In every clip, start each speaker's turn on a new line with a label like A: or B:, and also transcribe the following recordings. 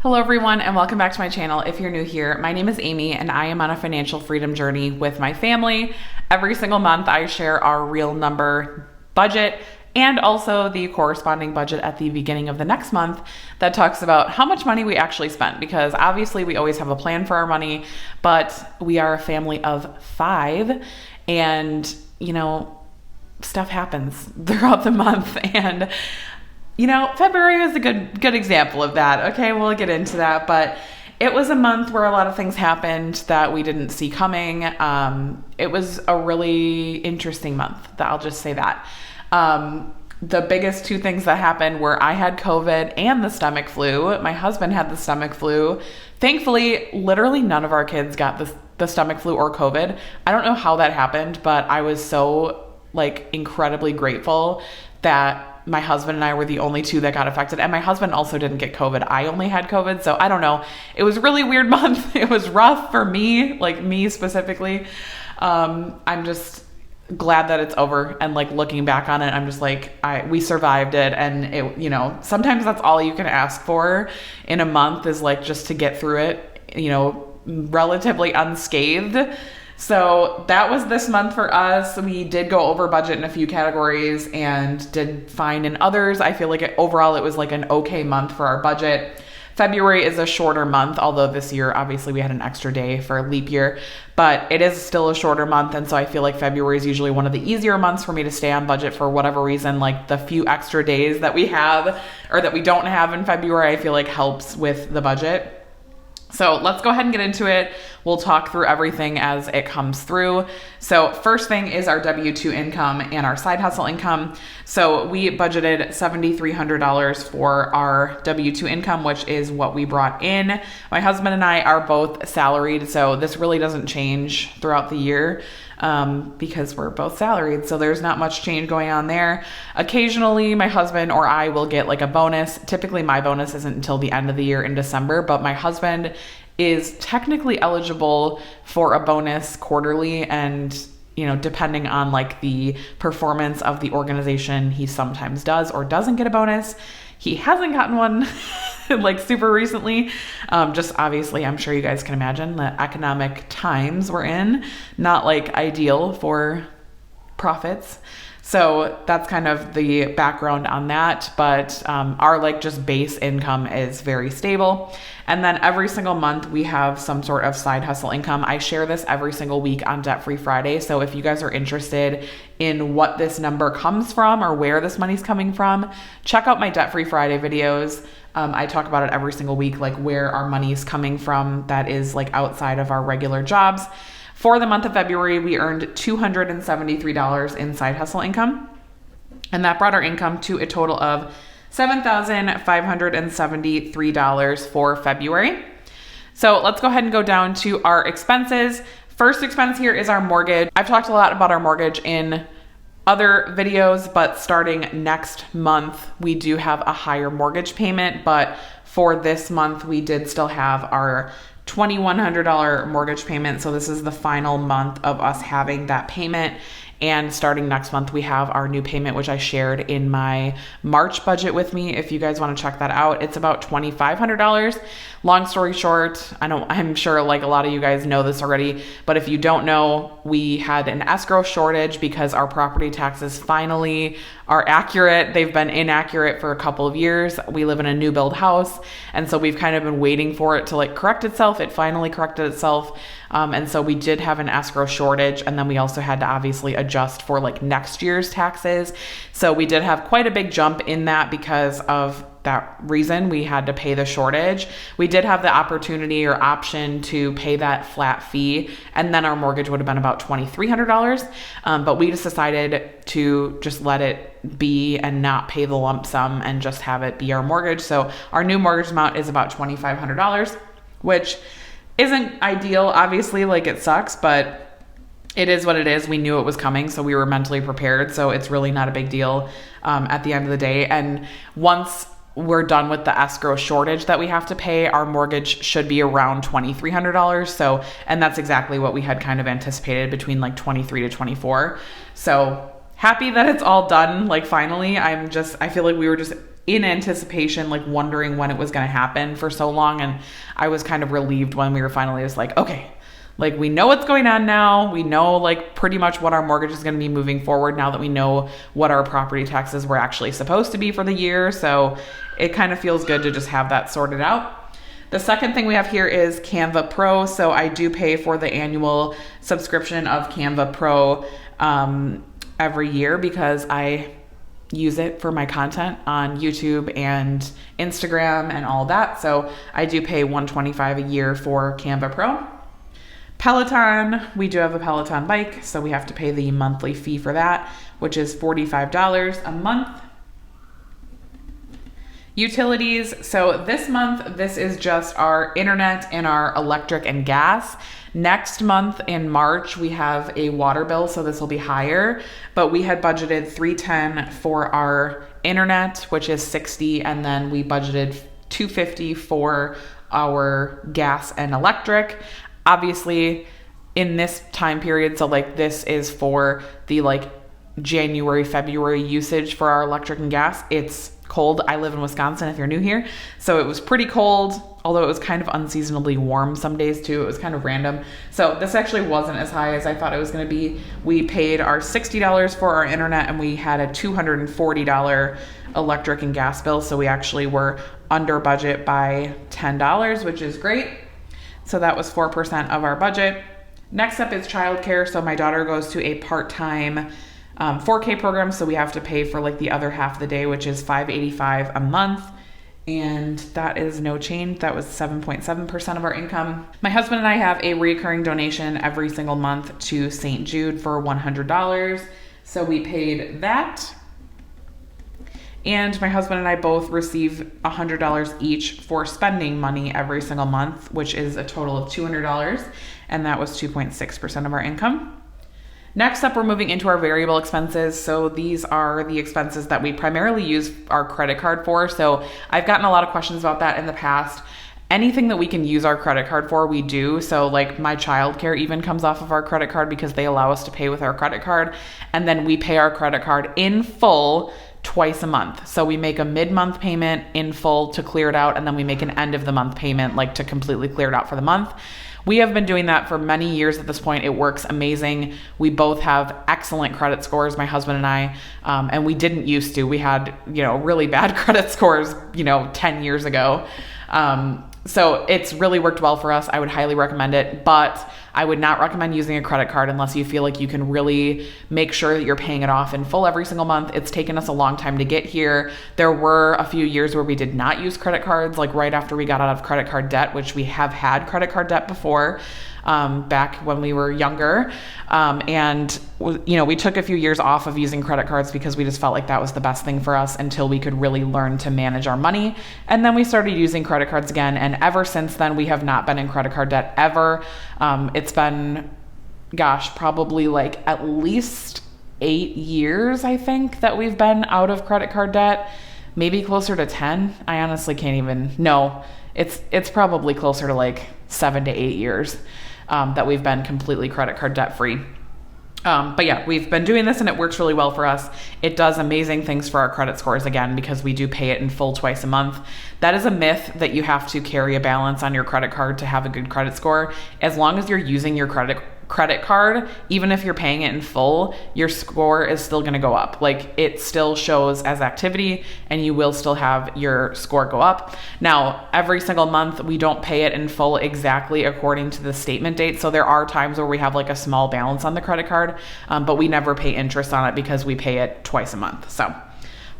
A: Hello everyone and welcome back to my channel. If you're new here, my name is Amy and I am on a financial freedom journey with my family. Every single month I share our real number budget and also the corresponding budget at the beginning of the next month that talks about how much money we actually spent, because obviously we always have a plan for our money, but we are a family of 5 and stuff happens throughout the month. And February was a good example of that. Okay, we'll get into that, but it was a month where a lot of things happened that we didn't see coming. It was a really interesting month, I'll just say that. The biggest 2 things that happened were I had COVID and the stomach flu. My husband had the stomach flu. Thankfully, literally none of our kids got the stomach flu or COVID. I don't know how that happened, but I was so incredibly grateful that my husband and I were the only 2 that got affected. And my husband also didn't get COVID. I only had COVID. So I don't know. It was a really weird month. It was rough for me, me specifically. I'm just glad that it's over. And looking back on it, I'm just we survived it. And it, sometimes that's all you can ask for in a month is just to get through it, relatively unscathed. So that was this month for us. We did go over budget in a few categories and did fine in others. I feel overall it was an okay month for our budget. February is a shorter month, although this year obviously we had an extra day for leap year, but it is still a shorter month. And so I feel February is usually one of the easier months for me to stay on budget for whatever reason. The few extra days that we have or that we don't have in February, I feel helps with the budget. So let's go ahead and get into it. We'll talk through everything as it comes through. So first thing is our W-2 income and our side hustle income. So we budgeted $7,300 for our W-2 income, which is what we brought in. My husband and I are both salaried, so this really doesn't change throughout the year because we're both salaried. So there's not much change going on there. Occasionally my husband or I will get a bonus. Typically my bonus isn't until the end of the year in December, but my husband is technically eligible for a bonus quarterly, and depending on the performance of the organization, he sometimes does or doesn't get a bonus. He hasn't gotten one super recently. Just obviously, I'm sure you guys can imagine the economic times we're in, not ideal for profits. So that's kind of the background on that. But our just base income is very stable. And then every single month we have some sort of side hustle income. I share this every single week on Debt Free Friday. So if you guys are interested in what this number comes from or where this money's coming from, check out my Debt Free Friday videos. I talk about it every single week, where our money's coming from that is outside of our regular jobs. For the month of February, we earned $273 in side hustle income, and that brought our income to a total of $7,573 for February. So let's go ahead and go down to our expenses. First expense here is our mortgage. I've talked a lot about our mortgage in other videos, but starting next month, we do have a higher mortgage payment, but for this month, we did still have our $2,100 mortgage payment. So this is the final month of us having that payment. And starting next month, we have our new payment, which I shared in my March budget with me. If you guys want to check that out, it's about $2,500. Long story short, I'm sure a lot of you guys know this already, but if you don't know, we had an escrow shortage because our property taxes finally are accurate. They've been inaccurate for a couple of years. We live in a new build house, and so we've kind of been waiting for it to correct itself. It finally corrected itself. And so we did have an escrow shortage, and then we also had to obviously adjust for next year's taxes. So we did have quite a big jump in that because of that reason. We had to pay the shortage. We did have the opportunity or option to pay that flat fee, and then our mortgage would have been about $2,300. But we just decided to just let it be and not pay the lump sum and just have it be our mortgage. So our new mortgage amount is about $2,500, which isn't ideal, obviously, it sucks, but it is what it is. We knew it was coming, so we were mentally prepared. So it's really not a big deal at the end of the day. And once we're done with the escrow shortage that we have to pay, our mortgage should be around $2,300. So, and that's exactly what we had kind of anticipated, between $2,300 to $2,400. So happy that it's all done. Finally, I feel we were just in anticipation, like wondering when it was going to happen for so long. And I was kind of relieved when we were finally just like, okay, like we know what's going on now. We know like pretty much what our mortgage is going to be moving forward now that we know what our property taxes were actually supposed to be for the year. So it kind of feels good to just have that sorted out. The second thing we have here is Canva Pro. So I do pay for the annual subscription of Canva Pro every year because I use it for my content on YouTube and Instagram and all that. So I do pay $125 a year for Canva Pro. Peloton, we do have a Peloton bike, so we have to pay the monthly fee for that, which is $45 a month. Utilities, so this month, this is just our internet and our electric and gas. Next month in March, we have a water bill, so this will be higher, but we had budgeted $310 for our internet, which is $60, and then we budgeted $250 for our gas and electric. Obviously, in this time period, so like this is for the like January, February usage for our electric and gas. It's cold. I live in Wisconsin if you're new here. So it was pretty cold, although it was kind of unseasonably warm some days too. It was kind of random. So this actually wasn't as high as I thought it was going to be. We paid our $60 for our internet and we had a $240 electric and gas bill. So we actually were under budget by $10, which is great. So that was 4% of our budget. Next up is childcare. So my daughter goes to a part-time 4K program. So we have to pay for like the other half of the day, which is $585 a month. And that is no change. That was 7.7% of our income. My husband and I have a recurring donation every single month to St. Jude for $100. So we paid that. And my husband and I both receive $100 each for spending money every single month, which is a total of $200. And that was 2.6% of our income. Next up, we're moving into our variable expenses. So these are the expenses that we primarily use our credit card for. So I've gotten a lot of questions about that in the past. Anything that we can use our credit card for, we do. So like my childcare even comes off of our credit card because they allow us to pay with our credit card. And then we pay our credit card in full twice a month. So we make a mid-month payment in full to clear it out, and then we make an end of the month payment like to completely clear it out for the month. We have been doing that for many years at this point. It works amazing. We both have excellent credit scores, my husband and I, and we didn't used to. We had, really bad credit scores, 10 years ago. So it's really worked well for us. I would highly recommend it, but I would not recommend using a credit card unless you feel like you can really make sure that you're paying it off in full every single month. It's taken us a long time to get here. There were a few years where we did not use credit cards, like right after we got out of credit card debt, which we have had credit card debt before. Back when we were younger. We took a few years off of using credit cards because we just felt like that was the best thing for us until we could really learn to manage our money. And then we started using credit cards again. And ever since then, we have not been in credit card debt ever. It's been, probably like at least 8 years, I think, that we've been out of credit card debt. Maybe closer to 10. I honestly can't even know. It's probably closer to like 7 to 8 years. That we've been completely credit card debt free. But yeah, we've been doing this and it works really well for us. It does amazing things for our credit scores again, because we do pay it in full twice a month. That is a myth that you have to carry a balance on your credit card to have a good credit score. As long as you're using your credit card, even if you're paying it in full, your score is still going to go up. Like it still shows as activity and you will still have your score go up. Now, every single month we don't pay it in full exactly according to the statement date. So there are times where we have like a small balance on the credit card, but we never pay interest on it because we pay it twice a month. So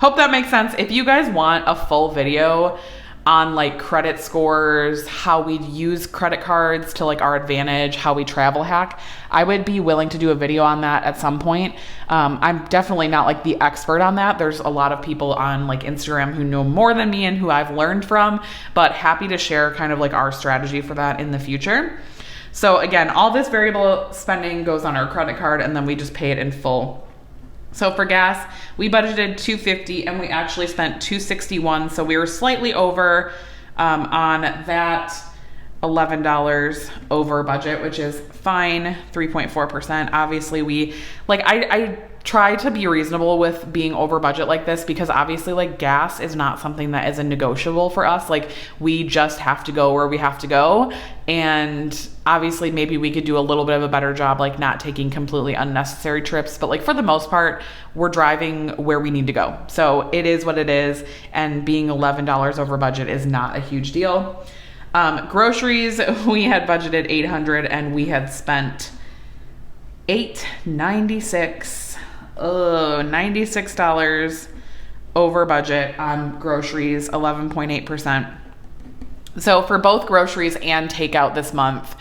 A: hope that makes sense. If you guys want a full video on like credit scores, how we use credit cards to like our advantage, how we travel hack, I would be willing to do a video on that at some point. I'm definitely not like the expert on that. There's a lot of people on like Instagram who know more than me and who I've learned from, but happy to share kind of like our strategy for that in the future. So again, all this variable spending goes on our credit card and then we just pay it in full. So for gas, we budgeted $250 and we actually spent $261. So we were slightly over on that $11 over budget, which is fine, 3.4%. Obviously, I try to be reasonable with being over budget like this, because obviously like gas is not something that is a negotiable for us. Like, we just have to go where we have to go. And obviously maybe we could do a little bit of a better job, like not taking completely unnecessary trips, but like for the most part, we're driving where we need to go. So it is what it is. And being $11 over budget is not a huge deal. Groceries, we had budgeted $800 and we had spent $896. $96 over budget on groceries, 11.8%. So for both groceries and takeout this month,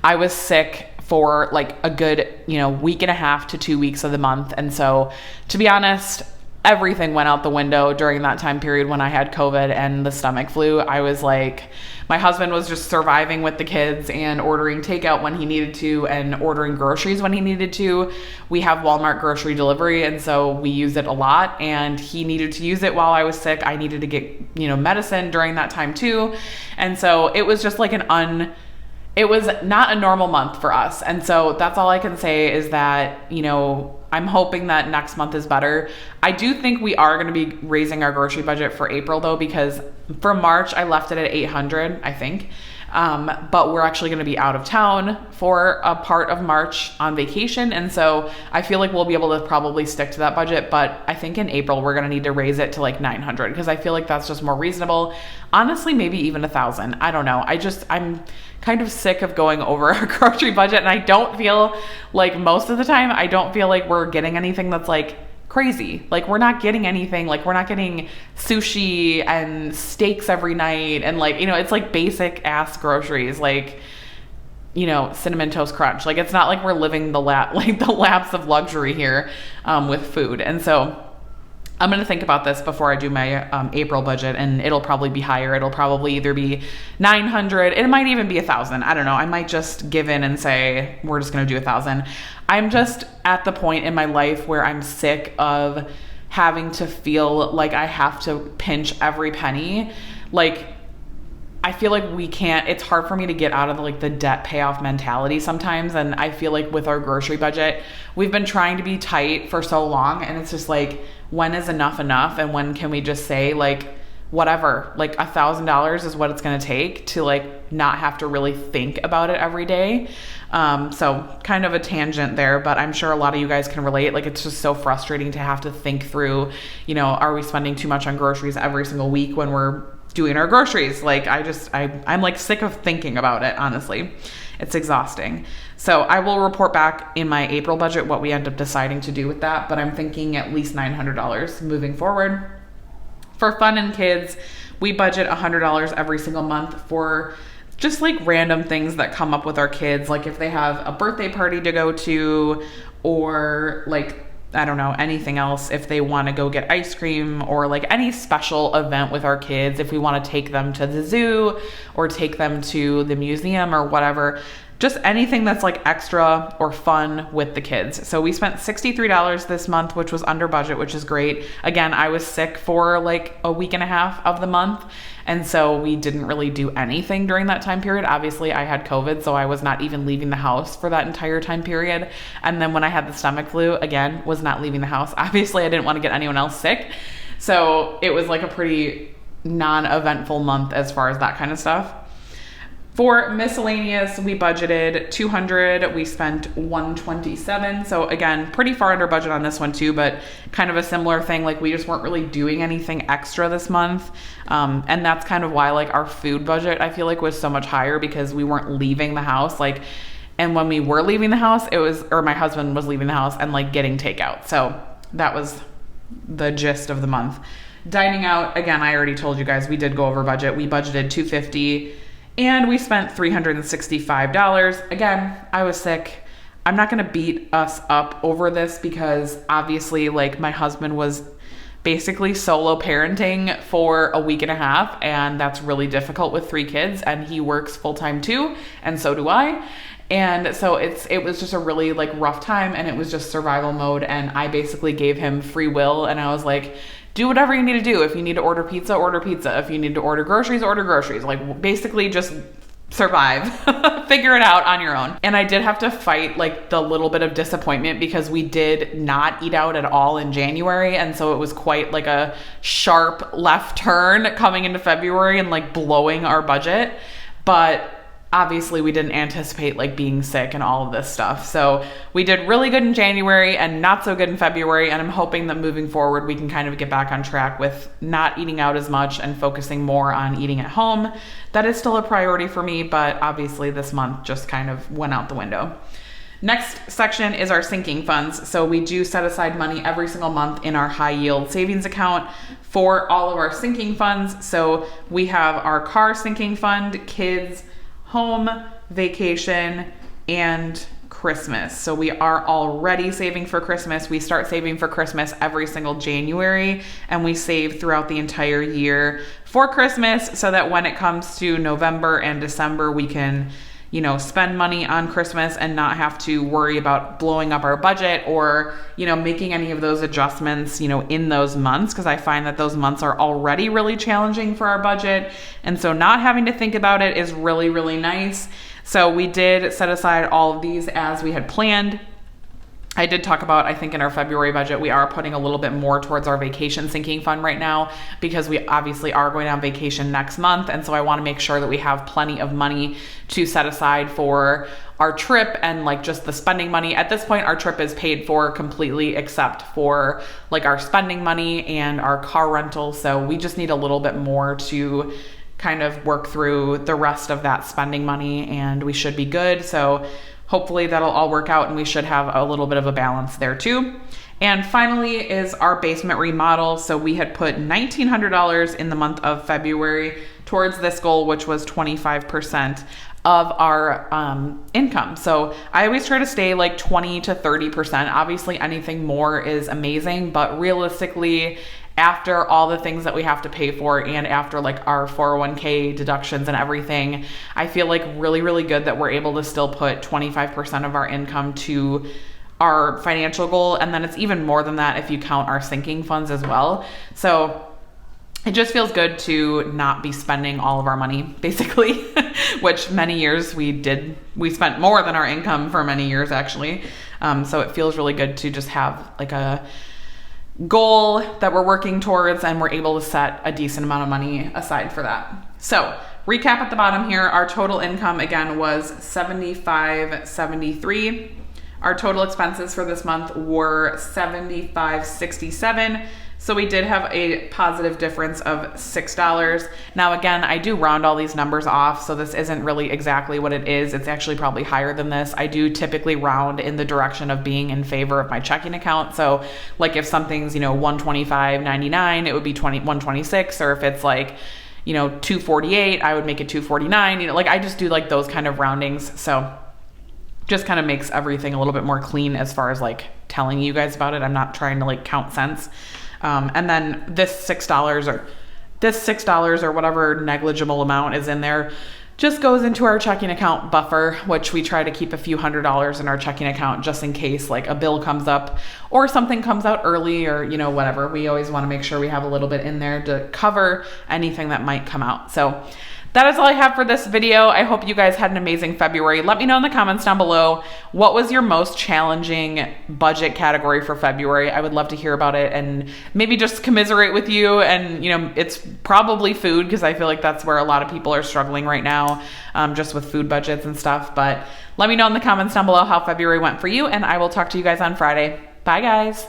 A: I was sick for like a good, week and a half to 2 weeks of the month. And so, to be honest, everything went out the window during that time period when I had COVID and the stomach flu. I was like, my husband was just surviving with the kids and ordering takeout when he needed to and ordering groceries when he needed to. We have Walmart grocery delivery, and so we use it a lot, and he needed to use it while I was sick. I needed to get, medicine during that time too. And so it was just like it was not a normal month for us. And so that's all I can say is that, I'm hoping that next month is better. I do think we are going to be raising our grocery budget for April though, because for March I left it at $800, I think. But we're actually going to be out of town for a part of March on vacation. And so I feel like we'll be able to probably stick to that budget. But I think in April, we're going to need to raise it to like $900, because I feel like that's just more reasonable. Honestly, maybe even $1,000. I don't know. I'm kind of sick of going over our grocery budget. And I don't feel like most of the time, I don't feel like we're getting anything that's like crazy. Like, we're not getting anything, like we're not getting sushi and steaks every night. And like, it's like basic ass groceries, like, Cinnamon Toast Crunch. Like, it's not like we're living the laps of luxury here with food. And so I'm going to think about this before I do my April budget, and it'll probably be higher. It'll probably either be $900. It might even be $1,000. I don't know. I might just give in and say, we're just going to do $1,000. I'm just at the point in my life where I'm sick of having to feel like I have to pinch every penny. Like, I feel like it's hard for me to get out of the debt payoff mentality sometimes. And I feel like with our grocery budget, we've been trying to be tight for so long. And it's just like, when is enough? And when can we just say like, whatever, like $1,000 is what it's going to take to like not have to really think about it every day. So kind of a tangent there, but I'm sure a lot of you guys can relate. Like, it's just so frustrating to have to think through, are we spending too much on groceries every single week when we're doing our groceries? Like, I'm like sick of thinking about it, honestly. It's exhausting. So I will report back in my April budget what we end up deciding to do with that, but I'm thinking at least $900 moving forward. For fun and kids, we budget $100 every single month for just like random things that come up with our kids. Like if they have a birthday party to go to, or like, I don't know, anything else. If they want to go get ice cream, or like any special event with our kids, if we want to take them to the zoo or take them to the museum or whatever, just anything that's like extra or fun with the kids. So we spent $63 this month, which was under budget, which is great. Again, I was sick for like a week and a half of the month. And so we didn't really do anything during that time period. Obviously, I had COVID, so I was not even leaving the house for that entire time period. And then when I had the stomach flu, again, was not leaving the house. Obviously, I didn't want to get anyone else sick. So it was like a pretty non-eventful month as far as that kind of stuff. For miscellaneous, we budgeted $200. We spent $127. So again, pretty far under budget on this one too, but kind of a similar thing. Like, we just weren't really doing anything extra this month. And that's kind of why like our food budget, I feel like, was so much higher, because we weren't leaving the house. Like, and when we were leaving the house, my husband was leaving the house and like getting takeout. So that was the gist of the month. Dining out, again, I already told you guys, we did go over budget. We budgeted $250. And we spent $365. Again, I was sick. I'm not going to beat us up over this, because obviously like my husband was basically solo parenting for a week and a half, and that's really difficult with 3 kids, and he works full-time too, and so do I. And so it was just a really like rough time, and it was just survival mode, and I basically gave him free will, and I was like, do whatever you need to do. If you need to order pizza, order pizza. If you need to order groceries, order groceries. Like, basically just survive, figure it out on your own. And I did have to fight like the little bit of disappointment because we did not eat out at all in January. And so it was quite like a sharp left turn coming into February and like blowing our budget. But obviously we didn't anticipate like being sick and all of this stuff. So we did really good in January and not so good in February. And I'm hoping that moving forward, we can kind of get back on track with not eating out as much and focusing more on eating at home. That is still a priority for me, but obviously this month just kind of went out the window. Next section is our sinking funds. So we do set aside money every single month in our high yield savings account for all of our sinking funds. So we have our car sinking fund, kids, home, vacation, and Christmas. So we are already saving for Christmas. We start saving for Christmas every single January, and we save throughout the entire year for Christmas so that when it comes to November and December, we can, spend money on Christmas and not have to worry about blowing up our budget or, making any of those adjustments, in those months, because I find that those months are already really challenging for our budget. And so not having to think about it is really, really nice. So we did set aside all of these as we had planned. I did talk about, I think in our February budget, we are putting a little bit more towards our vacation sinking fund right now because we obviously are going on vacation next month. And so I want to make sure that we have plenty of money to set aside for our trip and like just the spending money. At this point, our trip is paid for completely except for like our spending money and our car rental. So we just need a little bit more to kind of work through the rest of that spending money and we should be good. So hopefully that'll all work out and we should have a little bit of a balance there too. And finally is our basement remodel. So we had put $1,900 in the month of February towards this goal, which was 25% of our income. So I always try to stay like 20 to 30%. Obviously anything more is amazing, but realistically, after all the things that we have to pay for and after like our 401k deductions and everything, I feel like really, really good that we're able to still put 25% of our income to our financial goal. And then it's even more than that if you count our sinking funds as well. So it just feels good to not be spending all of our money, basically, which many years we did. We spent more than our income for many years, actually. So it feels really good to just have like a goal that we're working towards and we're able to set a decent amount of money aside for that. So recap at the bottom here, our total income again was $75.73. Our total expenses for this month were $75.67. So we did have a positive difference of $6. Now, again, I do round all these numbers off, so this isn't really exactly what it is. It's actually probably higher than this. I do typically round in the direction of being in favor of my checking account. So like if something's, $125.99, it would be $126, or if it's like, $248, I would make it $249. I just do like those kind of roundings. So just kind of makes everything a little bit more clean as far as like telling you guys about it. I'm not trying to like count cents. And then this $6 or whatever negligible amount is in there just goes into our checking account buffer, which we try to keep a few $100s in our checking account just in case like a bill comes up or something comes out early or, whatever. We always want to make sure we have a little bit in there to cover anything that might come out. So that is all I have for this video. I hope you guys had an amazing February. Let me know in the comments down below, what was your most challenging budget category for February? I would love to hear about it and maybe just commiserate with you. And, it's probably food because I feel like that's where a lot of people are struggling right now, just with food budgets and stuff. But let me know in the comments down below how February went for you, and I will talk to you guys on Friday. Bye, guys.